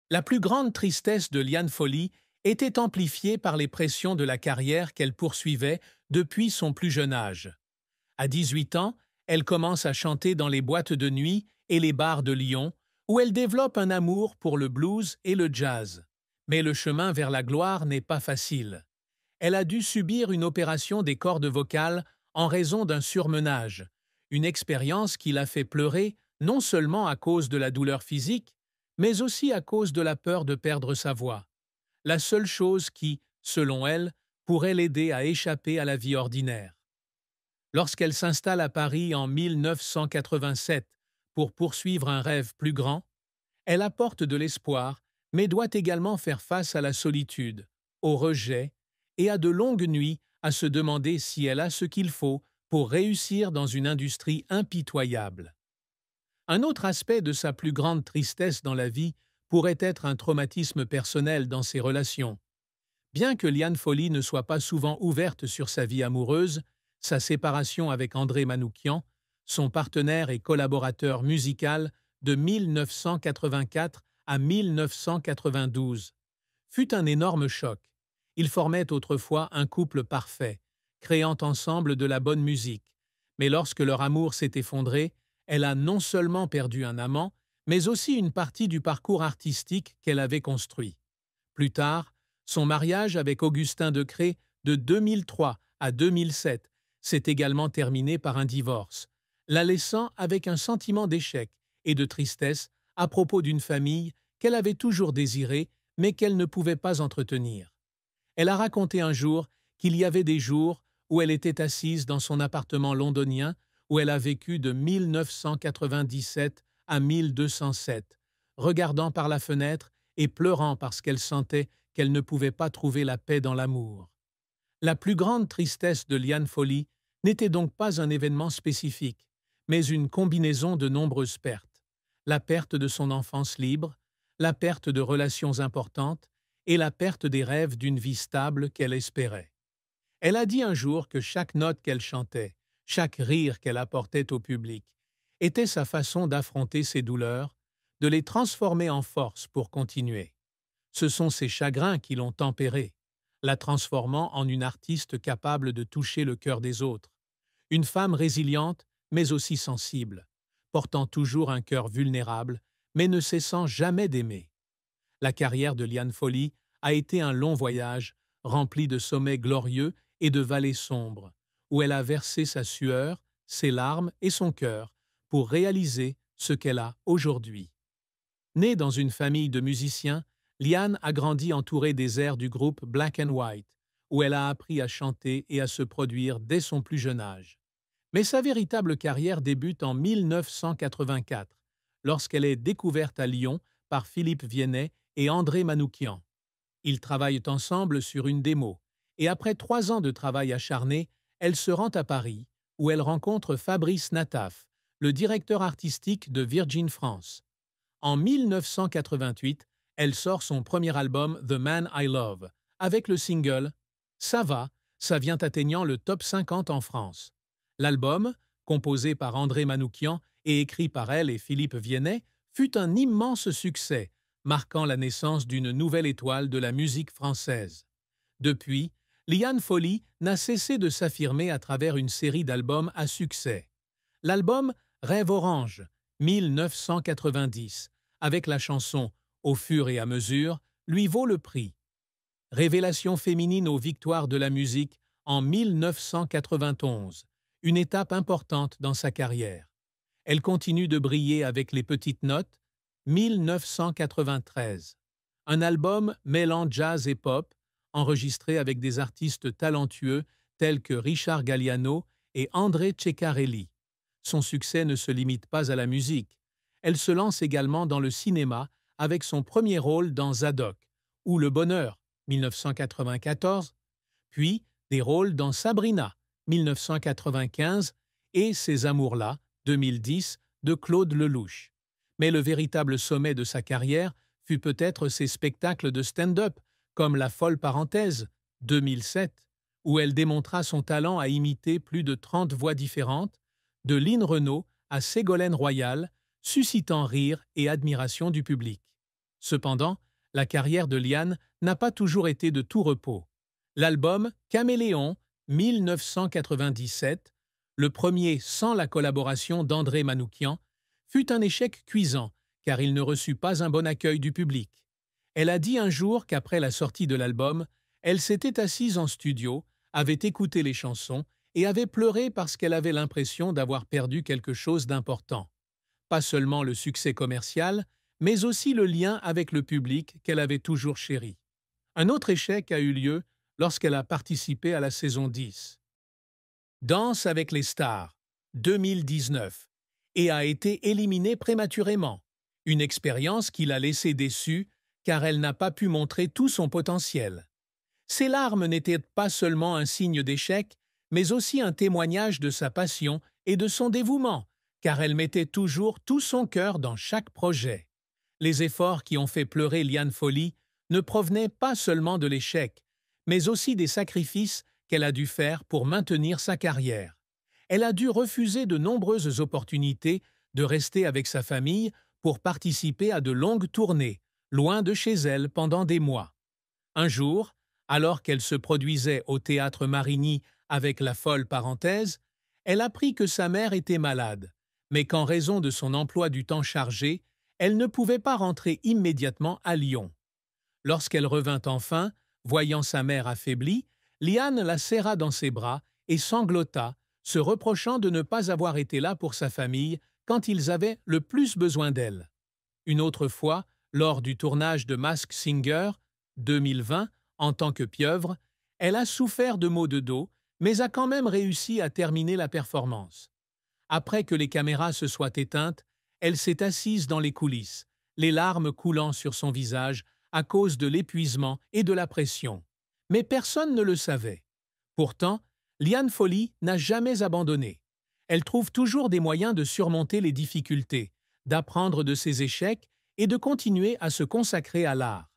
La plus grande tristesse de Liane Folly était amplifiée par les pressions de la carrière qu'elle poursuivait depuis son plus jeune âge. À 18 ans, elle commence à chanter dans les boîtes de nuit et les bars de Lyon, où elle développe un amour pour le blues et le jazz. Mais le chemin vers la gloire n'est pas facile. Elle a dû subir une opération des cordes vocales en raison d'un surmenage, une expérience qui l'a fait pleurer non seulement à cause de la douleur physique, mais aussi à cause de la peur de perdre sa voix. La seule chose qui, selon elle, pourrait l'aider à échapper à la vie ordinaire. Lorsqu'elle s'installe à Paris en 1987 pour poursuivre un rêve plus grand, elle apporte de l'espoir, mais doit également faire face à la solitude, au rejet et à de longues nuits à se demander si elle a ce qu'il faut pour réussir dans une industrie impitoyable. Un autre aspect de sa plus grande tristesse dans la vie pourrait être un traumatisme personnel dans ses relations. Bien que Liane Folly ne soit pas souvent ouverte sur sa vie amoureuse, sa séparation avec André Manoukian, son partenaire et collaborateur musical de 1984 à 1992, fut un énorme choc. Ils formaient autrefois un couple parfait, créant ensemble de la bonne musique. Mais lorsque leur amour s'est effondré, elle a non seulement perdu un amant, mais aussi une partie du parcours artistique qu'elle avait construit. Plus tard, son mariage avec Augustin Decré de 2003 à 2007 s'est également terminé par un divorce, la laissant avec un sentiment d'échec et de tristesse à propos d'une famille qu'elle avait toujours désirée mais qu'elle ne pouvait pas entretenir. Elle a raconté un jour qu'il y avait des jours où elle était assise dans son appartement londonien où elle a vécu de 1997 à 1207, regardant par la fenêtre et pleurant parce qu'elle sentait qu'elle ne pouvait pas trouver la paix dans l'amour. La plus grande tristesse de Liane Folly n'était donc pas un événement spécifique, mais une combinaison de nombreuses pertes. La perte de son enfance libre, la perte de relations importantes et la perte des rêves d'une vie stable qu'elle espérait. Elle a dit un jour que chaque note qu'elle chantait, chaque rire qu'elle apportait au public, était sa façon d'affronter ses douleurs, de les transformer en force pour continuer. Ce sont ses chagrins qui l'ont tempérée, la transformant en une artiste capable de toucher le cœur des autres. Une femme résiliente, mais aussi sensible, portant toujours un cœur vulnérable, mais ne cessant jamais d'aimer. La carrière de Liane Folly a été un long voyage, rempli de sommets glorieux et de vallées sombres, où elle a versé sa sueur, ses larmes et son cœur pour réaliser ce qu'elle a aujourd'hui. Née dans une famille de musiciens, Liane a grandi entourée des airs du groupe Black and White, où elle a appris à chanter et à se produire dès son plus jeune âge. Mais sa véritable carrière débute en 1984, lorsqu'elle est découverte à Lyon par Philippe Viennet et André Manoukian. Ils travaillent ensemble sur une démo, et après 3 ans de travail acharné, elle se rend à Paris, où elle rencontre Fabrice Nataf, le directeur artistique de Virgin France. En 1988, elle sort son premier album The Man I Love, avec le single Ça va, ça vient atteignant le top 50 en France. L'album, composé par André Manoukian et écrit par elle et Philippe Viennet, fut un immense succès, marquant la naissance d'une nouvelle étoile de la musique française. Depuis, Liane Folly n'a cessé de s'affirmer à travers une série d'albums à succès. L'album Rêve Orange, 1990, avec la chanson Au fur et à mesure, lui vaut le prix. Révélation féminine aux victoires de la musique en 1991, une étape importante dans sa carrière. Elle continue de briller avec les petites notes, 1993. Un album mêlant jazz et pop, enregistré avec des artistes talentueux tels que Richard Galliano et André Ceccarelli. Son succès ne se limite pas à la musique. Elle se lance également dans le cinéma avec son premier rôle dans Zadok, ou Le Bonheur, 1994, puis des rôles dans Sabrina, 1995, et Ces amours-là, 2010, de Claude Lelouch. Mais le véritable sommet de sa carrière fut peut-être ses spectacles de stand-up, comme La Folle Parenthèse, 2007, où elle démontra son talent à imiter plus de 30 voix différentes, de Lynn Renaud à Ségolène Royal, suscitant rire et admiration du public. Cependant, la carrière de Liane n'a pas toujours été de tout repos. L'album Caméléon 1997, le premier sans la collaboration d'André Manoukian, fut un échec cuisant car il ne reçut pas un bon accueil du public. Elle a dit un jour qu'après la sortie de l'album, elle s'était assise en studio, avait écouté les chansons et avait pleuré parce qu'elle avait l'impression d'avoir perdu quelque chose d'important. Pas seulement le succès commercial, mais aussi le lien avec le public qu'elle avait toujours chéri. Un autre échec a eu lieu lorsqu'elle a participé à la saison 10. Danse avec les stars, 2019, et a été éliminée prématurément, une expérience qui l'a laissée déçue car elle n'a pas pu montrer tout son potentiel. Ses larmes n'étaient pas seulement un signe d'échec, mais aussi un témoignage de sa passion et de son dévouement, car elle mettait toujours tout son cœur dans chaque projet. Les efforts qui ont fait pleurer Liane Folly ne provenaient pas seulement de l'échec, mais aussi des sacrifices qu'elle a dû faire pour maintenir sa carrière. Elle a dû refuser de nombreuses opportunités de rester avec sa famille pour participer à de longues tournées, loin de chez elle pendant des mois. Un jour, alors qu'elle se produisait au théâtre Marigny avec La Folle Parenthèse, elle apprit que sa mère était malade, mais qu'en raison de son emploi du temps chargé, elle ne pouvait pas rentrer immédiatement à Lyon. Lorsqu'elle revint enfin, voyant sa mère affaiblie, Liane la serra dans ses bras et sanglota, se reprochant de ne pas avoir été là pour sa famille quand ils avaient le plus besoin d'elle. Une autre fois, lors du tournage de Masked Singer 2020, en tant que pieuvre, elle a souffert de maux de dos, mais a quand même réussi à terminer la performance. Après que les caméras se soient éteintes, elle s'est assise dans les coulisses, les larmes coulant sur son visage à cause de l'épuisement et de la pression. Mais personne ne le savait. Pourtant, Liane Folly n'a jamais abandonné. Elle trouve toujours des moyens de surmonter les difficultés, d'apprendre de ses échecs et de continuer à se consacrer à l'art.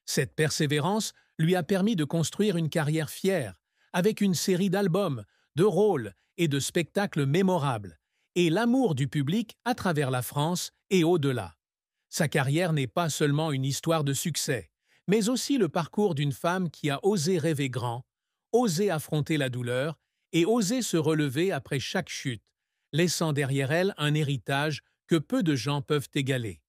Cette persévérance lui a permis de construire une carrière fière, avec une série d'albums, de rôles et de spectacles mémorables, et l'amour du public à travers la France et au-delà. Sa carrière n'est pas seulement une histoire de succès, mais aussi le parcours d'une femme qui a osé rêver grand, osé affronter la douleur et osé se relever après chaque chute, laissant derrière elle un héritage que peu de gens peuvent égaler.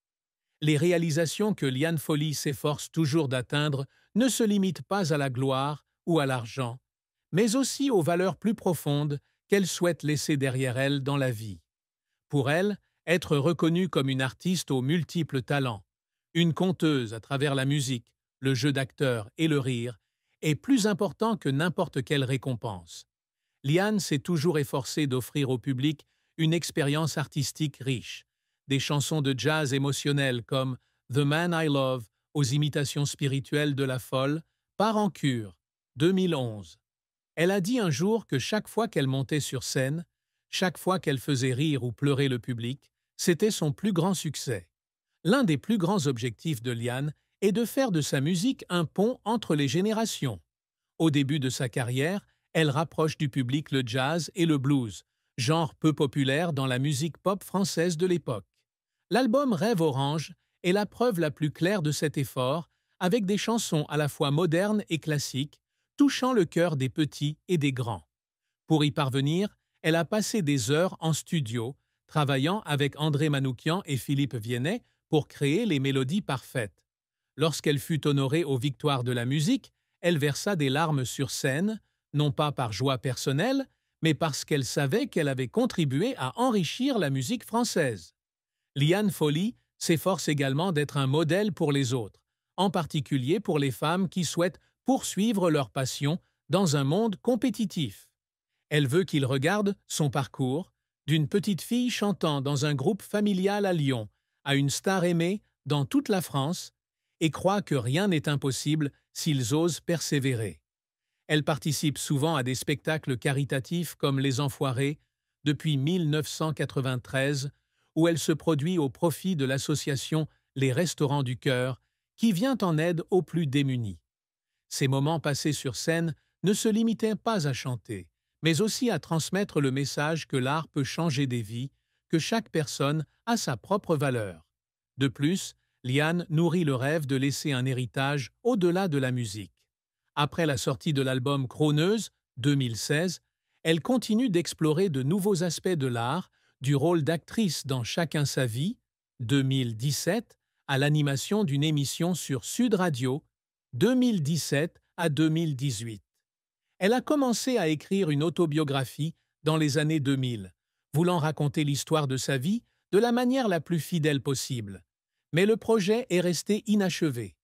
Les réalisations que Liane Folly s'efforce toujours d'atteindre ne se limitent pas à la gloire ou à l'argent, mais aussi aux valeurs plus profondes qu'elle souhaite laisser derrière elle dans la vie. Pour elle, être reconnue comme une artiste aux multiples talents, une conteuse à travers la musique, le jeu d'acteur et le rire, est plus important que n'importe quelle récompense. Liane s'est toujours efforcée d'offrir au public une expérience artistique riche, des chansons de jazz émotionnelles comme The Man I Love aux imitations spirituelles de La Folle, part en cure, 2011. Elle a dit un jour que chaque fois qu'elle montait sur scène, chaque fois qu'elle faisait rire ou pleurer le public, c'était son plus grand succès. L'un des plus grands objectifs de Liane est de faire de sa musique un pont entre les générations. Au début de sa carrière, elle rapproche du public le jazz et le blues, genre peu populaire dans la musique pop française de l'époque. L'album Rêve Orange est la preuve la plus claire de cet effort, avec des chansons à la fois modernes et classiques, touchant le cœur des petits et des grands. Pour y parvenir, elle a passé des heures en studio, travaillant avec André Manoukian et Philippe Viennet pour créer les mélodies parfaites. Lorsqu'elle fut honorée aux Victoires de la musique, elle versa des larmes sur scène, non pas par joie personnelle, mais parce qu'elle savait qu'elle avait contribué à enrichir la musique française. Liane Folly s'efforce également d'être un modèle pour les autres, en particulier pour les femmes qui souhaitent poursuivre leur passion dans un monde compétitif. Elle veut qu'ils regardent son parcours, d'une petite fille chantant dans un groupe familial à Lyon, à une star aimée dans toute la France, et croient que rien n'est impossible s'ils osent persévérer. Elle participe souvent à des spectacles caritatifs comme Les Enfoirés, depuis 1993, où elle se produit au profit de l'association Les Restaurants du Cœur, qui vient en aide aux plus démunis. Ces moments passés sur scène ne se limitaient pas à chanter, mais aussi à transmettre le message que l'art peut changer des vies, que chaque personne a sa propre valeur. De plus, Liane nourrit le rêve de laisser un héritage au-delà de la musique. Après la sortie de l'album Crooneuse, 2016, elle continue d'explorer de nouveaux aspects de l'art, du rôle d'actrice dans Chacun sa vie, 2017, à l'animation d'une émission sur Sud Radio, 2017 à 2018. Elle a commencé à écrire une autobiographie dans les années 2000, voulant raconter l'histoire de sa vie de la manière la plus fidèle possible. Mais le projet est resté inachevé.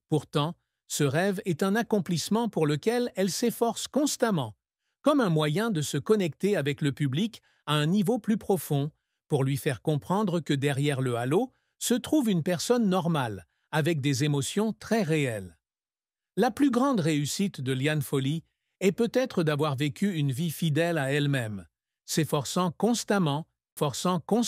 Pourtant, ce rêve est un accomplissement pour lequel elle s'efforce constamment, comme un moyen de se connecter avec le public à un niveau plus profond, pour lui faire comprendre que derrière le halo se trouve une personne normale, avec des émotions très réelles. La plus grande réussite de Liane Folly est peut-être d'avoir vécu une vie fidèle à elle-même, s'efforçant constamment